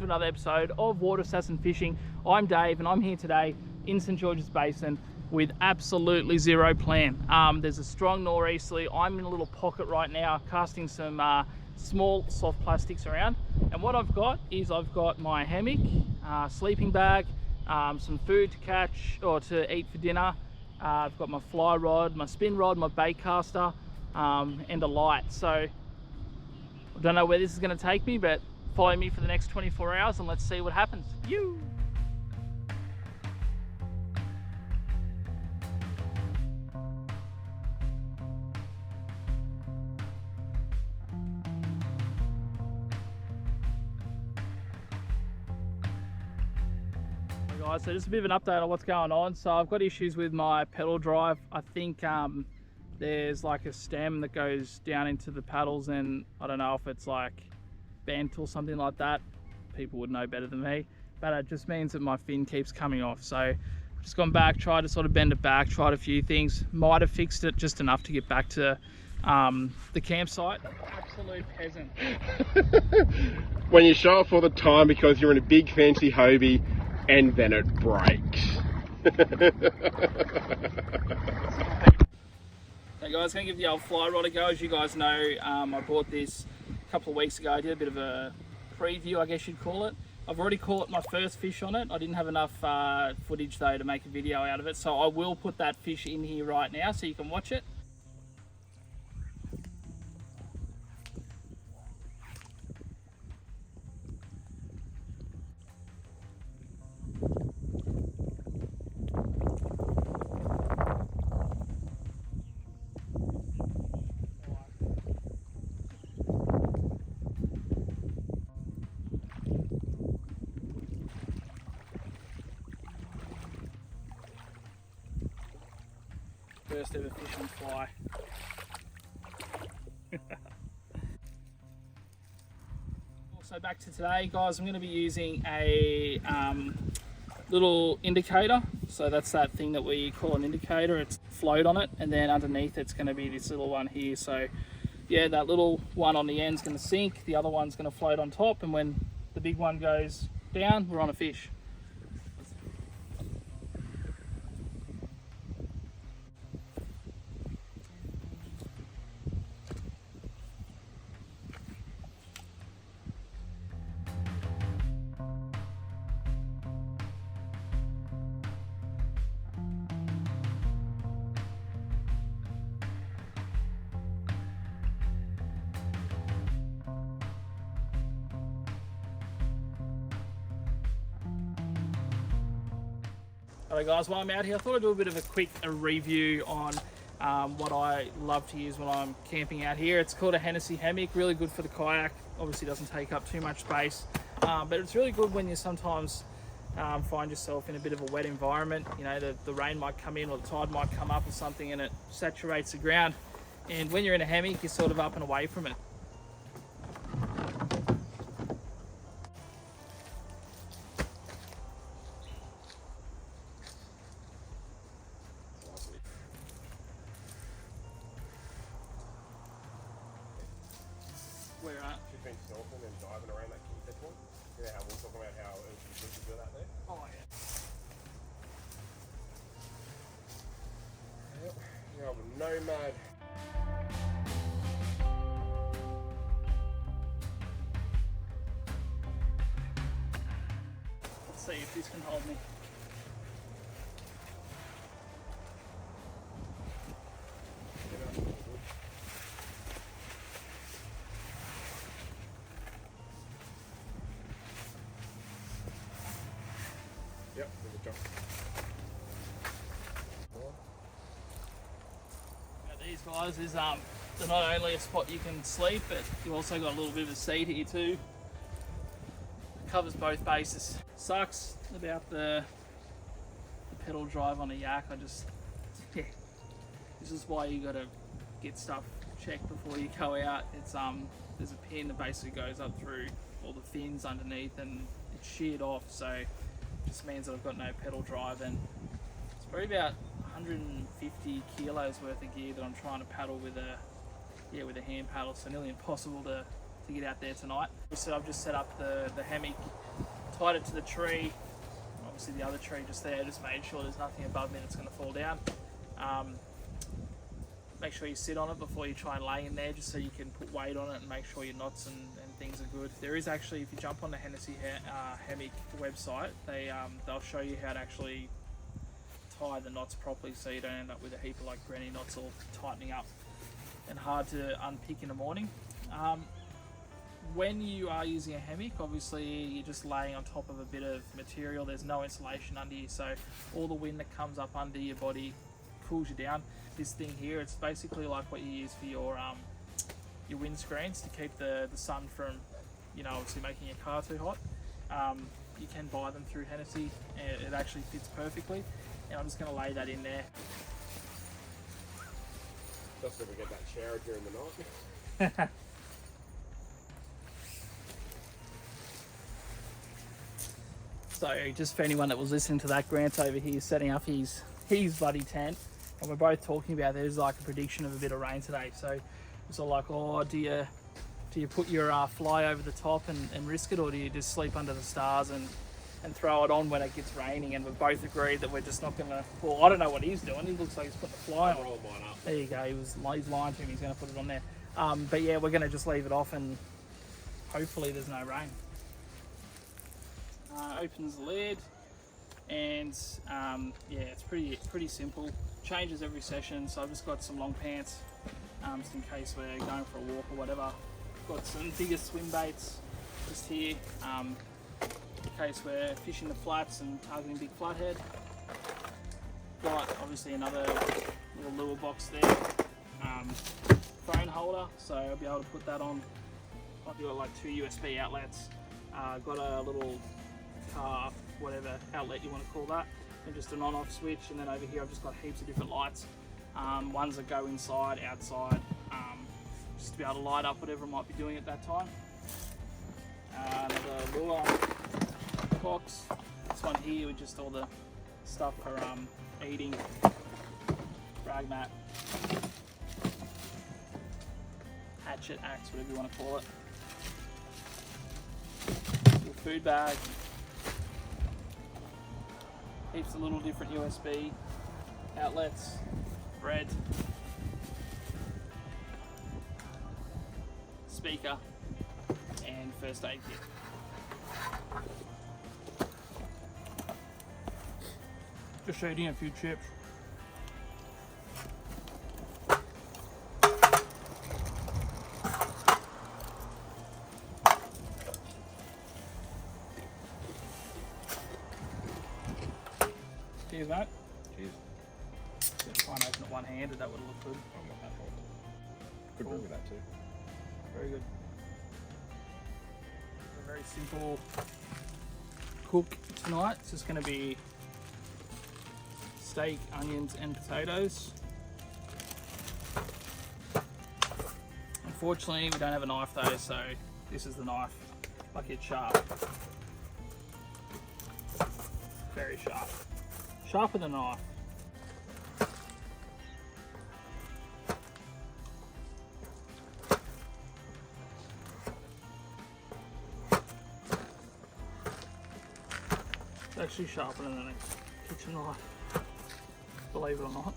to another episode of Water Assassin Fishing. I'm Dave and I'm here today in St George's Basin with absolutely zero plan. There's a strong nor'easterly. I'm in a little pocket right now casting some small soft plastics around, and what I've got is I've got my hammock, sleeping bag, some food to catch or to eat for dinner. I've got my fly rod, my spin rod, my bait caster, and a light. So I don't know where this is going to take me, but follow me for the next 24 hours and let's see what happens. You. Guys, so just a bit of an update on what's going on. So I've got issues with my pedal drive. I think there's like a stem that goes down into the paddles, and I don't know if it's like bent or something like that. People would know better than me, but it just means that my fin keeps coming off. So I've just gone back, tried to sort of bend it back, tried a few things, might have fixed it just enough to get back to the campsite. Absolute peasant. When you show up all the time because you're in a big fancy Hobie and then it breaks. Hey guys, gonna give the old fly rod a go. As you guys know, I bought this a couple of weeks ago. I did a bit of a preview, I guess you'd call it. I've already caught my first fish on it. I didn't have enough footage though to make a video out of it, so I will put that fish in here right now so you can watch it. First ever fish on fly. Also back to today, guys, I'm going to be using a little indicator. So that's that thing that we call an indicator. It's float on it, and then underneath it's going to be this little one here. So yeah, that little one on the end is going to sink, the other one's going to float on top, and when the big one goes down, we're on a fish. Alright guys, while I'm out here, I thought I'd do a bit of a quick review on what I love to use when I'm camping out here. It's called a Hennessy hammock, really good for the kayak. Obviously doesn't take up too much space, but it's really good when you sometimes find yourself in a bit of a wet environment. You know, the rain might come in or the tide might come up or something and it saturates the ground. And when you're in a hammock, you're sort of up and away from it. Where at? She's been snorkeling and diving around that key point. You know how we're talking about how it was good to do that there? Oh yeah. Yep, you're a nomad. Let's see if this can hold me. Yep, there's a jump. Now these guys is they're not only a spot you can sleep, but you've also got a little bit of a seat here too. It covers both bases. Sucks about the pedal drive on a yak. Yeah, this is why you gotta get stuff checked before you go out. It's there's a pin that basically goes up through all the fins underneath and it's sheared off, so it just means that I've got no pedal drive, and it's probably about 150 kilos worth of gear that I'm trying to paddle with a hand paddle, so nearly impossible to get out there tonight. So I've just set up the hammock tied it to the tree. Obviously the other tree just there, just made sure there's nothing above me that's going to fall down. Make sure you sit on it before you try and lay in there, just so you can put weight on it and make sure your knots and things are good. There is actually, if you jump on the Hennessy hammock website, they'll show you how to actually tie the knots properly, so you don't end up with a heap of like granny knots all tightening up and hard to unpick in the morning. When you are using a hammock, obviously you're just laying on top of a bit of material. There's no insulation under you, so all the wind that comes up under your body cools you down. This thing here, it's basically like what you use for your windscreens to keep the sun from, you know, obviously making your car too hot. You can buy them through Hennessy. It actually fits perfectly, and I'm just going to lay that in there. Just so we get that shower during the night. So just for anyone that was listening to that, Grant's over here setting up his bloody tent, and we're both talking about there's like a prediction of a bit of rain today. So it's all like, oh, do you put your fly over the top and risk it, or do you just sleep under the stars and throw it on when it gets raining? And we've both agreed that we're just not gonna. Well, I don't know what he's doing. He looks like he's putting a fly on. Roll mine up. There you go. He's lying to me. He's gonna put it on there. But yeah, we're gonna just leave it off and hopefully there's no rain. Opens the lid, and yeah, it's pretty simple. Changes every session, so I've just got some long pants, just in case we're going for a walk or whatever. Got some bigger swim baits just here, in case we're fishing the flats and targeting big flathead. Got obviously another little lure box there, phone holder, so I'll be able to put that on. I've got like 2 USB outlets. Got a little car, whatever outlet you want to call that, and just an on-off switch. And then over here I've just got heaps of different lights, ones that go inside, outside, just to be able to light up whatever I might be doing at that time. Another lure box, this one here with just all the stuff for eating, rag mat, hatchet, axe, whatever you want to call it. Little food bag, heaps of little different USB outlets, bread, speaker, and first aid kit. Just eating a few chips. Cheers, mate. Cheers. Try and open it one-handed, that would look good. I'm not that hot. Could Cool. bring with that too. Very good. A very simple cook tonight. It's just going to be steak, onions and potatoes. Unfortunately we don't have a knife though, so this is the knife. Like, it's sharp. Very sharp. Sharper than a knife. It's actually sharper than a kitchen knife, believe it or not.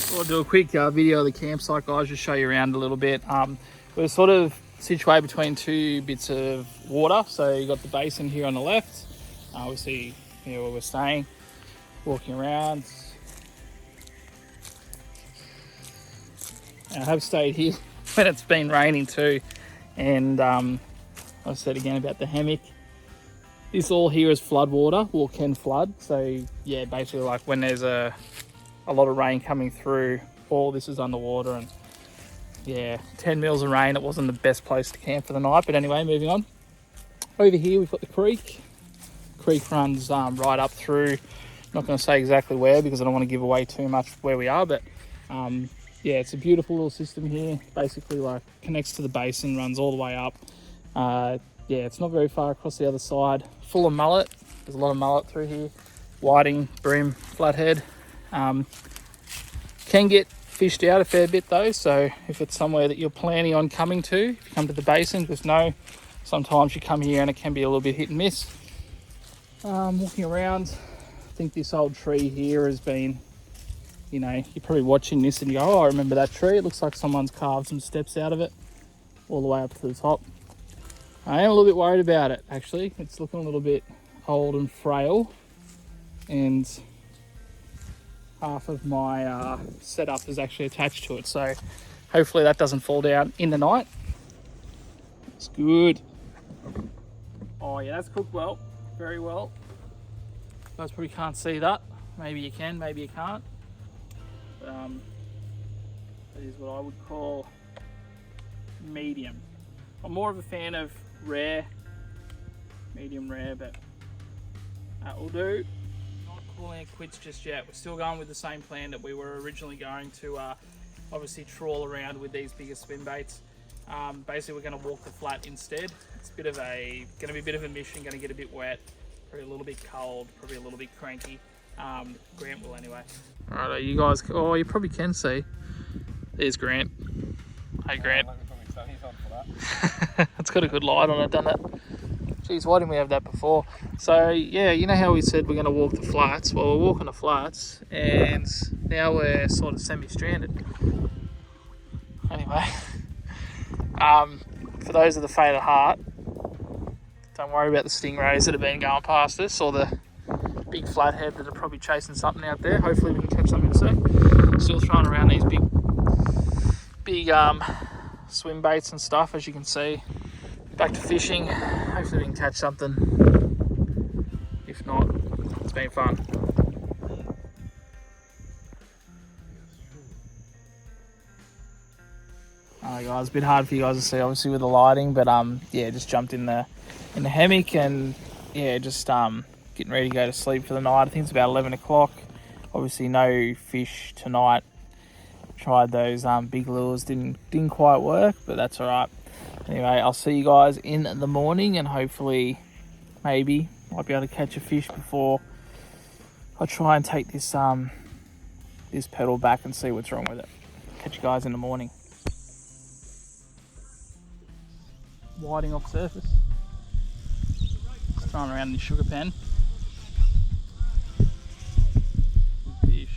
I'll do a quick video of the campsite, guys, just show you around a little bit. We're sort of situated between 2 bits of water. So you got the basin here on the left. Obviously, here where we're staying, walking around. And I have stayed here when it's been raining too. And I said again about the hammock. This all here is flood water, or can flood. So yeah, basically like when there's a lot of rain coming through, all this is underwater. And yeah, 10 mils of rain, it wasn't the best place to camp for the night. But anyway, moving on. Over here we've got the creek. Creek runs right up through. Not going to say exactly where because I don't want to give away too much where we are, but yeah, it's a beautiful little system here. Basically, like connects to the basin, runs all the way up. Yeah, it's not very far across the other side. Full of mullet. There's a lot of mullet through here. Whiting, bream, flathead. Can get fished out a fair bit though, so if it's somewhere that you're planning on coming to, if you come to the basin, just know sometimes you come here and it can be a little bit hit and miss. Walking around, I think this old tree here has been, you know, you're probably watching this and you go, oh, I remember that tree. It looks like someone's carved some steps out of it all the way up to the top. I am a little bit worried about it, actually. It's looking a little bit old and frail, and half of my setup is actually attached to it, so hopefully that doesn't fall down in the night. It's good. Oh yeah, that's cooked well, very well. You guys probably can't see that. Maybe you can, maybe you can't. That is what I would call medium. I'm more of a fan of rare, medium rare, but that will do. Not calling it quits just yet. We're still going with the same plan that we were originally going to obviously trawl around with these bigger swim baits. Basically we're going to walk the flat instead. It's going to be a bit of a mission, going to get a bit wet, probably a little bit cold, probably a little bit cranky. Grant will anyway. Alright, you guys, oh you probably can see. There's Grant. Hey Grant. It's got a good light on it, doesn't it? Geez, why didn't we have that before? So yeah, you know how we said we're going to walk the flats? Well, we're walking the flats and now we're sort of semi-stranded. Anyway, for those of the faint of heart, don't worry about the stingrays that have been going past us or the big flathead that are probably chasing something out there. Hopefully we can catch something in a sec. Still throwing around these big swim baits and stuff, as you can see. Back to fishing. Hopefully we can catch something. If not, it's been fun. Alright guys, a bit hard for you guys to see obviously with the lighting, but yeah, just jumped in the hammock and yeah, just getting ready to go to sleep for the night. I think it's about 11 o'clock. Obviously no fish tonight. Tried those big lures, didn't quite work, but that's alright. Anyway, I'll see you guys in the morning and hopefully maybe might be able to catch a fish before I try and take this this pedal back and see what's wrong with it. Catch you guys in the morning. Whiting off surface. Just throwing around in the sugar pen. Fish.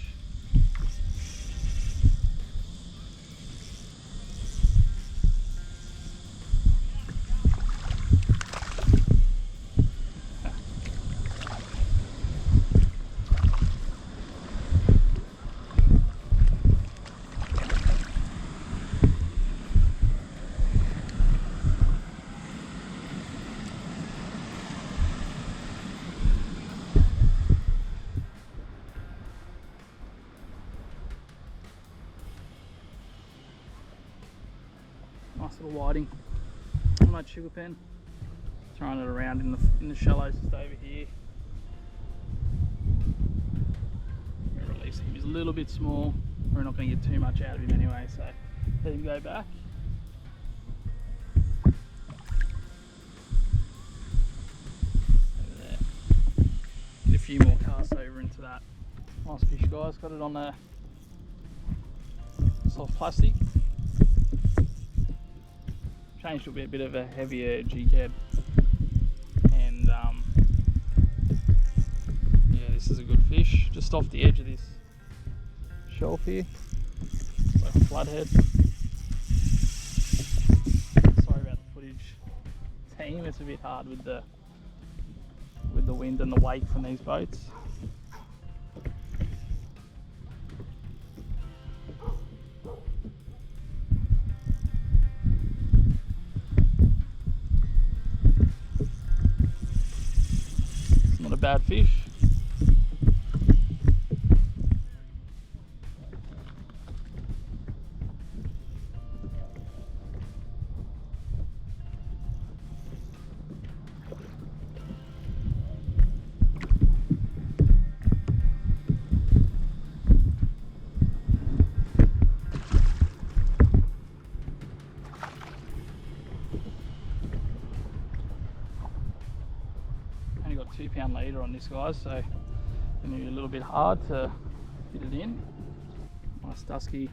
Nice little whiting on that sugar pen. Throwing it around in the shallows just over here. Release him. He's a little bit small. We're not going to get too much out of him anyway, so let him go back. Over there. Get a few more casts over into that. Nice fish, guys. Got it on the soft plastic. Changed to a bit of a heavier jig head, and yeah, this is a good fish just off the edge of this shelf here. It's like a flathead. Sorry about the footage, team. It's a bit hard with the wind and the wake from these boats. Not a bad fish. 2-pound leader on this, guys, so it's going to be a little bit hard to fit it in. Nice dusky